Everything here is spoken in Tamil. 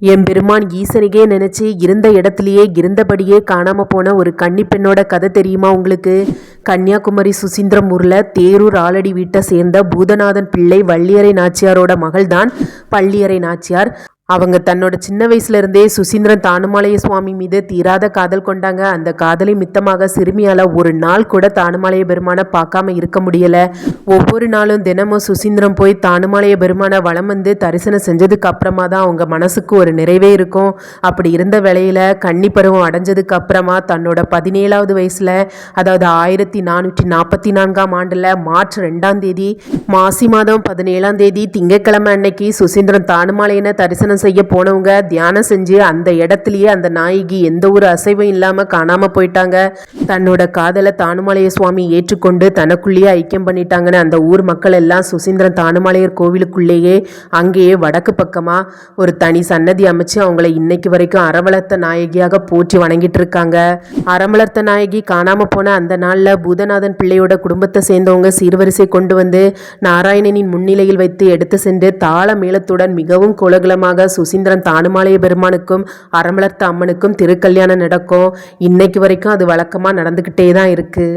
எம்பெருமான் ஈசனுக்கே நினைச்சு இருந்த இடத்துலயே இருந்தபடியே காணாம போன ஒரு கன்னி பெண்ணோட கதை தெரியுமா உங்களுக்கு? கன்னியாகுமரி சுசீந்திரமூர்ல தேரூர் ஆலடி வீட்டை சேர்ந்த பூதநாதன் பிள்ளை வள்ளியரை நாச்சியாரோட மகள் தான் பள்ளியரை நாச்சியார். அவங்க தன்னோட சின்ன வயசுல இருந்தே சுசீந்திரன் தானுமாலய சுவாமி மீது தீராத காதல் கொண்டாங்க. அந்த காதலை மித்தமாக சிறுமியால ஒரு நாள் கூட தானுமாலய பெருமானை பார்க்காம இருக்க முடியல. ஒவ்வொரு நாளும் தினமும் சுசீந்திரம் போய் தானுமாலய பெருமானை வலம் வந்து தரிசனம் செஞ்சதுக்கு அப்புறமா தான் அவங்க மனசுக்கு ஒரு நிறைவே இருக்கும். அப்படி இருந்த வேளையில கன்னி பருவம் அடைஞ்சதுக்கு அப்புறமா தன்னோட 17வது வயசுல, அதாவது 1444ஆம் ஆண்டுல மார்ச் 2ஆம் தேதி மாசி மாதம் 17ஆம் தேதி திங்கட்கிழமை அன்னைக்கு சுசீந்திரன் தானுமாலையனை தரிசனம் செய்ய போனவங்க தியானம் செஞ்சு அந்த இடத்துலயே அந்த நாயகி எந்த ஒரு அசைவும் இல்லாம காணாம போயிட்டாங்க. தன்னோட காதலை தானுமாலய சுவாமி ஏற்றுக்கொண்டு தனக்குள்ளேயே ஐக்கியம் பண்ணிட்டாங்கன்னு அந்த ஊர் மக்கள் எல்லாம் சுசீந்திரன் தானுமாலையர் கோவிலுக்குள்ளேயே அங்கேயே வடக்கு பக்கமா ஒரு தனி சன்னதி அமைச்சு அவங்கள இன்னைக்கு வரைக்கும் அறவளர்த்த நாயகியாக போற்றி வணங்கிட்டு இருக்காங்க. அறமலர்த்த நாயகி காணாம போன அந்த நாள்ல பூதநாதன் பிள்ளையோட குடும்பத்தை சேர்ந்தவங்க சீர்வரிசை கொண்டு வந்து நாராயணனின் முன்னிலையில் வைத்து எடுத்து சென்று தாள மேளத்துடன் மிகவும் கோலாகலமாக சுசீந்திரன் தானுமாலய பெருமானுக்கும் அறமலர்த்த அம்மனுக்கும் திருக்கல்யாணம் நடக்கும். இன்னைக்கு வரைக்கும் அது வழக்கமா நடந்துகிட்டே தான் இருக்கு.